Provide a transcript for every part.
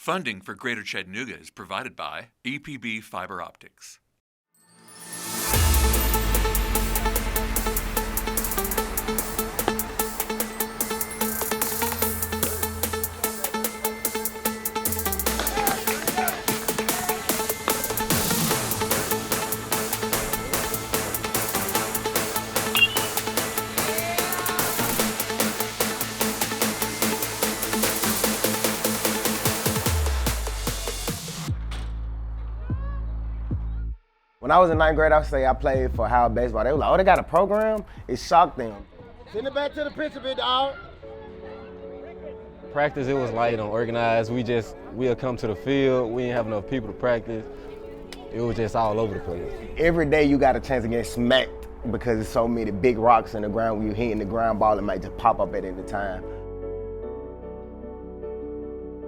Funding for Greater Chattanooga is provided by EPB Fiber Optics. When I was in ninth grade, I would say I played for Howard Baseball. They were like, oh, they got a program? It shocked them. Send it back to the pitcher, big dog. Practice, it was light and organized. We'll come to the field. We didn't have enough people to practice. It was just all over the place. Every day you got a chance to get smacked because there's so many big rocks in the ground. When you're hitting the ground ball, it might just pop up at any time.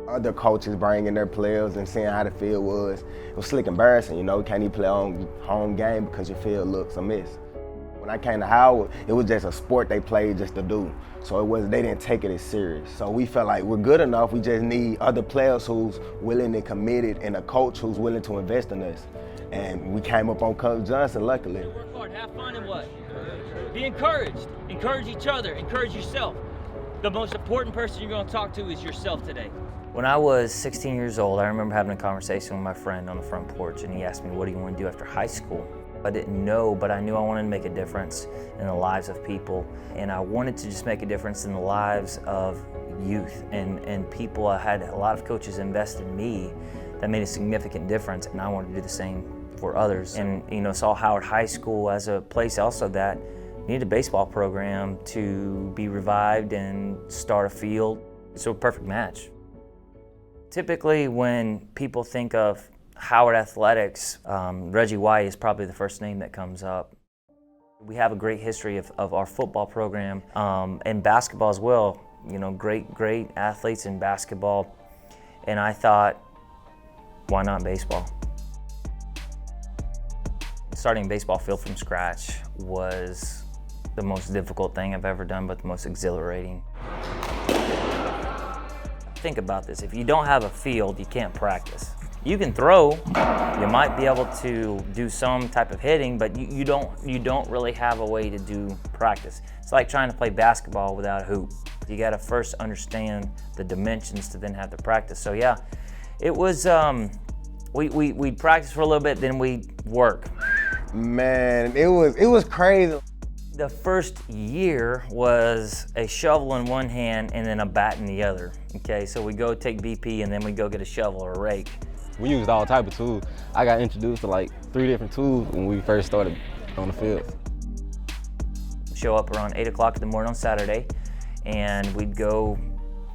Other coaches bringing their players and seeing how the field was. It was slick embarrassing, you know, can't even play on home game because your field looks a mess. When I came to Howard, it was just a sport they played just to do. So they didn't take it as serious. So we felt like we're good enough, we just need other players who's willing and committed and a coach who's willing to invest in us. And we came up on Coach Johnson, luckily. Work hard, have fun, and what? Be encouraged. Encourage each other, encourage yourself. The most important person you're gonna talk to is yourself today. When I was 16 years old, I remember having a conversation with my friend on the front porch, and he asked me, what do you want to do after high school? I didn't know, but I knew I wanted to make a difference in the lives of people, and I wanted to just make a difference in the lives of youth and people. I had a lot of coaches invest in me that made a significant difference, and I wanted to do the same for others. And saw Howard High School as a place also that needed a baseball program to be revived and start a field. So a perfect match. Typically, when people think of Howard Athletics, Reggie White is probably the first name that comes up. We have a great history of our football program and basketball as well. Great athletes in basketball. And I thought, why not baseball? Starting a baseball field from scratch was the most difficult thing I've ever done, but the most exhilarating. Think about this, if you don't have a field, you can't practice. You can throw, you might be able to do some type of hitting, but you don't really have a way to do practice. It's like trying to play basketball without a hoop. You gotta first understand the dimensions to then have the practice. So yeah, it was, we'd practice for a little bit, then we'd work. Man, it was crazy. The first year was a shovel in one hand and then a bat in the other. Okay, so we go take BP and then we go get a shovel or a rake. We used all type of tools. I got introduced to like 3 different tools when we first started on the field. Show up around 8 o'clock in the morning on Saturday, and we'd go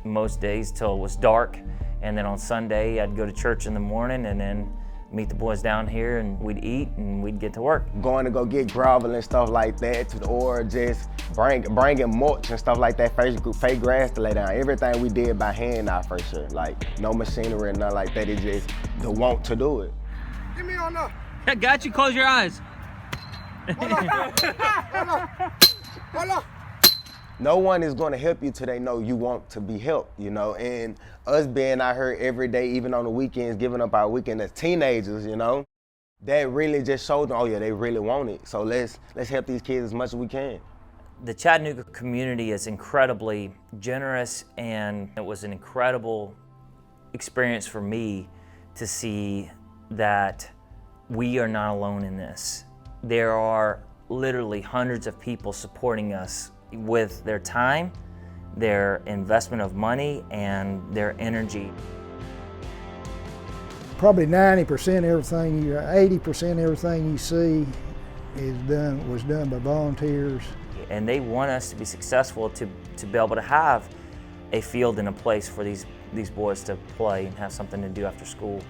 most days till it was dark. And then on Sunday, I'd go to church in the morning and then meet the boys down here, and we'd eat and we'd get to work. Going to go get gravel and stuff like that, or just bringing mulch and stuff like that, fake grass to lay down. Everything we did by hand our first year. Like no machinery and nothing like that. It's just the want to do it. Give me on up. I got you. Close your eyes. Hold on. No one is going to help you till they know you want to be helped, and us being out here every day, even on the weekends, giving up our weekend as teenagers, that really just showed them, oh yeah, they really want it. So let's help these kids as much as we can. The Chattanooga community is incredibly generous, and it was an incredible experience for me to see that we are not alone in this. There are literally hundreds of people supporting us with their time, their investment of money, and their energy. Probably 90% everything, 80% everything you see was done by volunteers. And they want us to be successful to be able to have a field and a place for these boys to play and have something to do after school.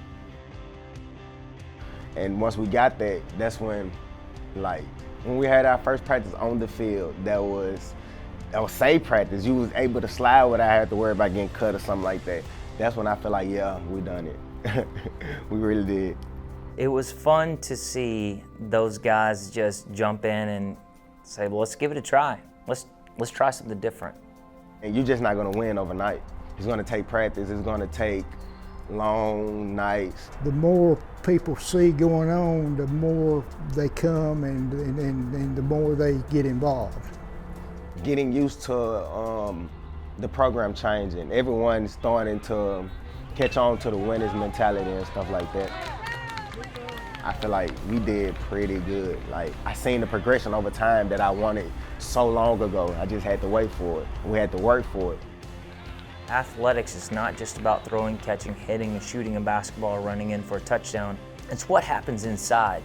And once we got that, that's when we had our first practice on the field, that was safe practice. You was able to slide without having to worry about getting cut or something like that. That's when I feel like, yeah, we done it. We really did. It was fun to see those guys just jump in and say, well, let's give it a try. Let's try something different. And you're just not gonna win overnight. It's gonna take practice. It's gonna take long nights. The more people see going on, the more they come and the more they get involved. Getting used to the program changing. Everyone's starting to catch on to the winners mentality and stuff like that. I feel like we did pretty good. Like, I seen the progression over time that I wanted so long ago. I just had to wait for it. We had to work for it. Athletics is not just about throwing, catching, hitting, and shooting a basketball or running in for a touchdown. It's what happens inside.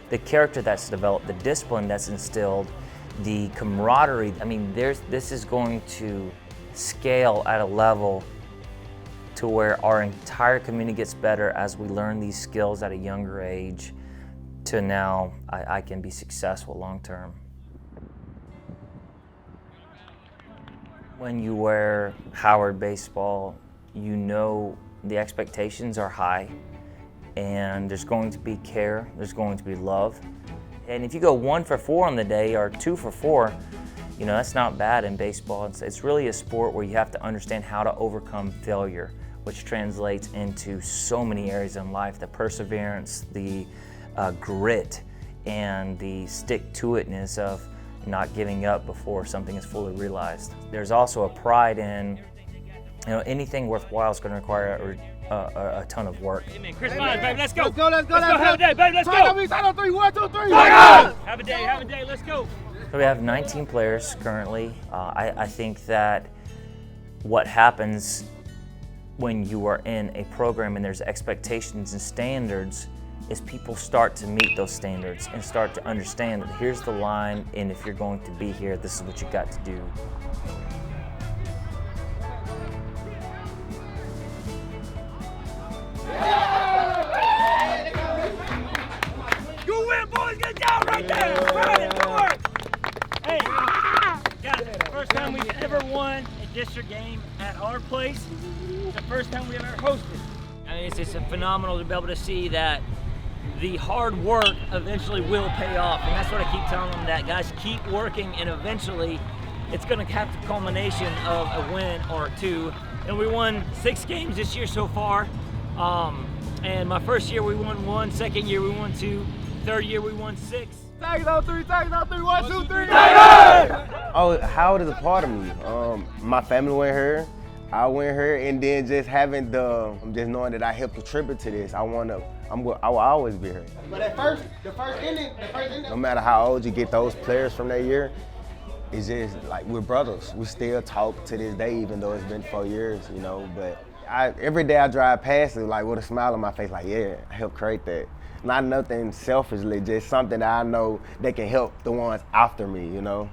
The character that's developed, the discipline that's instilled, the camaraderie. I mean, this is going to scale at a level to where our entire community gets better as we learn these skills at a younger age to now I can be successful long term. When you wear Howard baseball, you know the expectations are high and there's going to be care, there's going to be love. And if you go 1 for 4 on the day or 2 for 4, you know, that's not bad in baseball. It's really a sport where you have to understand how to overcome failure, which translates into so many areas in life, the perseverance, the grit, and the stick-to-itness of not giving up before something is fully realized. There's also a pride in, you know, anything worthwhile is going to require a ton of work. Hey man, Chris Myers, baby, let's go. Let's go, let's go, Let's go, have a day, baby, let's go. Side on 3, 1, 2, 3. Have a day, let's go. So we have 19 players currently. I think that what happens when you are in a program and there's expectations and standards is people start to meet those standards and start to understand that here's the line, and if you're going to be here, this is what you got to do. You win, boys, good job right there. Right, good work. Hey, guys, first time we've ever won a district game at our place. It's the first time we've ever hosted. I mean, it's just phenomenal to be able to see that the hard work eventually will pay off, and that's what I keep telling them, that guys keep working and eventually it's going to have the culmination of a win or two. And we won 6 games this year so far, and my first year we won 1, second year we won 2, third year we won 6. Tags on 3, 1, 2, 3. Oh, Howard is a part of me. My family went here, I went here, and then just having just knowing that I helped contribute to this, I will always be here. But at first, the first inning. No matter how old you get those players from that year, it's just like we're brothers. We still talk to this day, even though it's been 4 years, you know. But every day I drive past it, like with a smile on my face, like, yeah, I helped create that. Not nothing selfishly, just something that I know they can help the ones after me, you know.